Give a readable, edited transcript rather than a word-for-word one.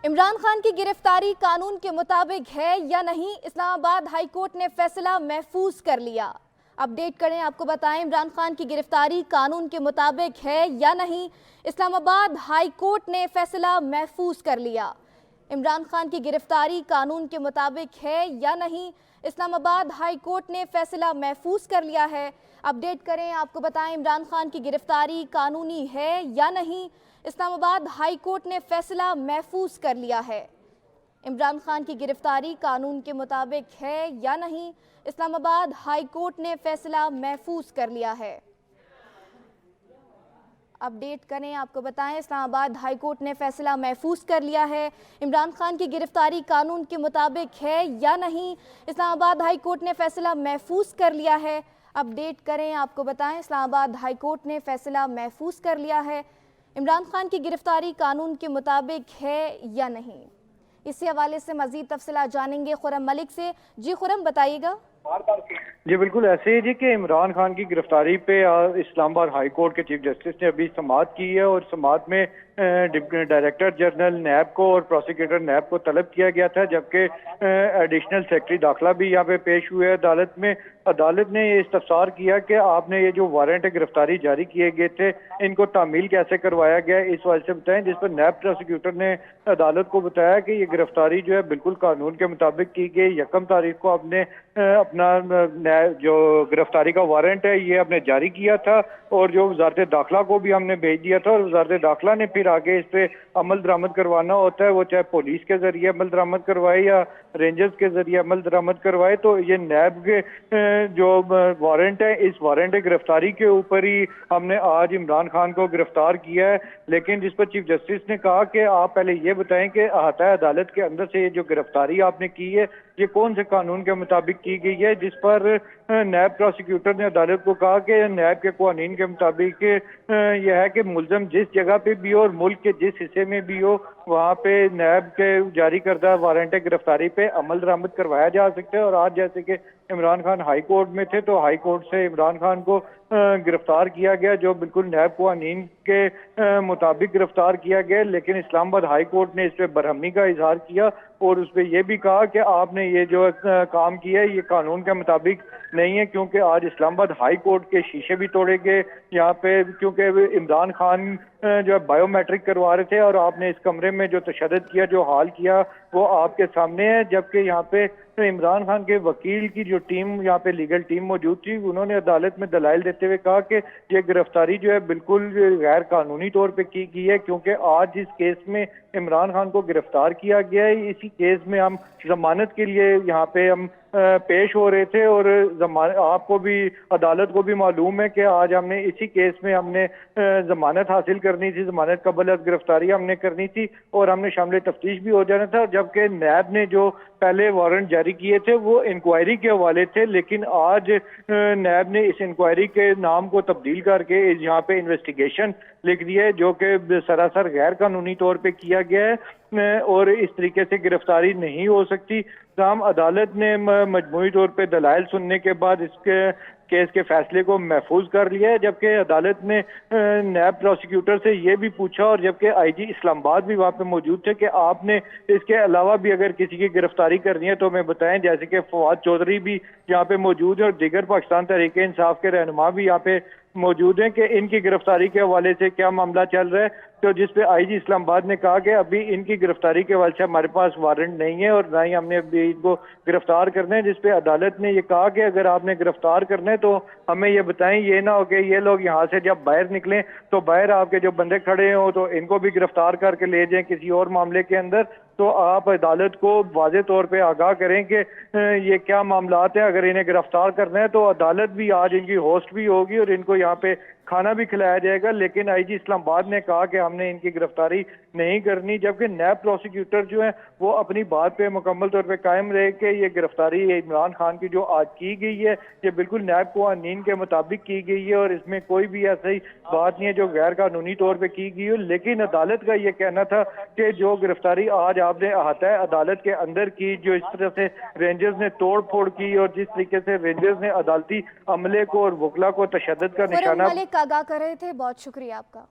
इमरान खान की गिरफ्तारी कानून के मुताबिक है या नहीं, इस्लामाबाद हाई कोर्ट ने फैसला महफूज कर लिया। अपडेट करें, आपको बताएं इमरान खान की गिरफ्तारी कानून के मुताबिक है या नहीं, इस्लामाबाद हाई कोर्ट ने फैसला महफूज कर लिया। इमरान खान की गिरफ्तारी कानून के मुताबिक है या नहीं, इस्लामाबाद हाई कोर्ट ने फैसला महफूज कर लिया है। अपडेट करें, आपको बताएं इमरान खान की गिरफ्तारी कानूनी है या नहीं, इस्लामाबाद हाई कोर्ट ने फैसला महफूज कर लिया है। इमरान खान की गिरफ्तारी कानून के मुताबिक है या नहीं, इस्लामाबाद हाई कोर्ट ने फैसला महफूज कर लिया है। अपडेट करें, आपको बताएं इस्लामाबाद हाई कोर्ट ने फैसला महफूज कर लिया है। इमरान खान की गिरफ्तारी कानून के मुताबिक है या नहीं, इस्लामाबाद हाई कोर्ट ने फैसला महफूज कर लिया है। अपडेट करें, आपको बताएं इस्लामाबाद हाई कोर्ट ने फैसला महफूज कर लिया है। इमरान खान की गिरफ्तारी कानून के मुताबिक है या नहीं, इसी हवाले से मजीद तफसीलात जानेंगे खुरम मलिक से। जी खुरम, बताइएगा। जी बिल्कुल ऐसे ही जी कि इमरान खान की गिरफ्तारी पे इस्लामाबाद हाई कोर्ट के चीफ जस्टिस ने अभी समाअत की है और समाअत में डायरेक्टर जनरल नैब को और प्रोसिक्यूटर नैब को तलब किया गया था, जबकि एडिशनल सेक्रेटरी दाखिला भी यहाँ पे पेश हुए अदालत में। अदालत ने ये इस्तफसार किया कि आपने ये जो वारंट गिरफ्तारी जारी किए गए थे इनको तामील कैसे करवाया गया, इस वजह से बताएं। जिस पर नैब प्रोसिक्यूटर ने अदालत को बताया कि ये गिरफ्तारी जो है बिल्कुल कानून के मुताबिक की गई। 1 तारीख को आपने अपना जो गिरफ्तारी का वारंट है ये हमने जारी किया था और जो वजारत दाखिला को भी हमने भेज दिया था और वजारत दाखिला ने फिर आगे इस पे अमल दरामद करवाना होता है, वो चाहे पुलिस के जरिए अमल दरामद करवाए या रेंजर्स के जरिए अमल दरामद करवाए। तो ये नैब के जो वारंट है, इस वारंट गिरफ्तारी के ऊपर ही हमने आज इमरान खान को गिरफ्तार किया है। लेकिन जिस पर चीफ जस्टिस ने कहा कि आप पहले ये बताएं कि अहाता अदालत के अंदर से ये जो गिरफ्तारी आपने की है ये कौन से कानून के मुताबिक की गई है। जिस पर नैब प्रोसिक्यूटर ने अदालत को कहा कि नैब के कानून के मुताबिक यह है कि मुलजम जिस जगह पे भी हो और मुल्क के जिस हिस्से में भी हो वहाँ पे नैब के जारी करदा वारंट गिरफ्तारी पे अमल दरामद करवाया जा सकता है। और आज जैसे कि इमरान खान हाई कोर्ट में थे तो हाई कोर्ट से इमरान खान को गिरफ्तार किया गया, जो बिल्कुल नैब कानून के मुताबिक गिरफ्तार किया गया। लेकिन इस्लामाबाद हाई कोर्ट ने इस पे बरहमी का इजहार किया और उस पर यह भी कहा कि आपने ये जो काम किया है ये कानून के मुताबिक नहीं है, क्योंकि आज इस्लामाबाद हाई कोर्ट के शीशे भी तोड़े गए यहाँ पे, क्योंकि इमरान खान जो बायोमेट्रिक करवा रहे थे और आपने इस कमरे में जो तशद्दुद किया, जो हाल किया वो आपके सामने है। जबकि यहाँ पे इमरान खान के वकील की जो टीम यहाँ पे लीगल टीम मौजूद थी, उन्होंने अदालत में दलाइल देते हुए कहा कि ये गिरफ्तारी जो है बिल्कुल गैर कानूनी तौर पे की गई है, क्योंकि आज जिस केस में इमरान खान को गिरफ्तार किया गया है इसी केस में हम जमानत के लिए यहाँ पे हम पेश हो रहे थे। और आपको भी अदालत को भी मालूम है कि आज हमने इसी केस में हमने जमानत हासिल करनी थी, जमानत कबल गिरफ्तारी हमने करनी थी और हमने शामिल तफ्तीश भी हो जाना था। जबकि नैब ने जो पहले वारंट जारी किए थे वो इंक्वायरी के हवाले थे, लेकिन आज नैब ने इस इंक्वायरी के नाम को तब्दील करके यहाँ पे इन्वेस्टिगेशन लिख दिया है, जो कि सरासर गैर कानूनी तौर पे किया गया है और इस तरीके से गिरफ्तारी नहीं हो सकती। तमाम अदालत ने मजमूई तौर पे दलाइल सुनने के बाद इसके केस के फैसले को महफूज कर लिया है। जबकि अदालत ने नैब प्रोसिक्यूटर से ये भी पूछा और जबकि आईजी इस्लामाबाद भी वहाँ पे मौजूद थे कि आपने इसके अलावा भी अगर किसी की गिरफ्तारी करनी है तो हमें बताएं, जैसे कि फवाद चौधरी भी यहाँ पे मौजूद है और दीगर पाकिस्तान तहरीक इंसाफ के रहनुमा भी यहाँ पे मौजूद हैं कि इनकी गिरफ्तारी के हवाले से क्या मामला चल रहा है। तो जिस पे आईजी इस्लामाबाद ने कहा कि अभी इनकी गिरफ्तारी के हवाले से हमारे पास वारंट नहीं है और ना ही हमने अभी इनको गिरफ्तार करना है। जिस पे अदालत ने ये कहा कि अगर आपने गिरफ्तार करना है तो हमें ये बताएं, ये ना हो कि ये लोग यहाँ से जब बाहर निकलें तो बाहर आपके जो बंदे खड़े हो तो इनको भी गिरफ्तार करके ले जाएं किसी और मामले के अंदर। तो आप अदालत को वाज़े तौर पे आगाह करें कि ये क्या मामलात हैं। अगर इन्हें गिरफ्तार करना है तो अदालत भी आज इनकी होस्ट भी होगी और इनको यहाँ पे खाना भी खिलाया जाएगा। लेकिन आईजी इस्लामाबाद ने कहा कि हमने इनकी गिरफ्तारी नहीं करनी, जबकि नैब प्रोसिक्यूटर जो है वो अपनी बात पे मुकम्मल तौर पे कायम रहे कि ये गिरफ्तारी इमरान खान की जो आज की गई है ये बिल्कुल नैब कानून के मुताबिक की गई है और इसमें कोई भी ऐसी बात नहीं है जो गैर कानूनी तौर पे की गई हो। लेकिन अदालत का ये कहना था कि जो गिरफ्तारी आज आपने अहाता अदालत के अंदर की, जो इस तरह से रेंजर्स ने तोड़ फोड़ की और जिस तरीके से रेंजर्स ने अदालती अमले को और वकला को तशद्दुद का निशाना मलिक आगाह कर रहे थे। बहुत शुक्रिया आपका।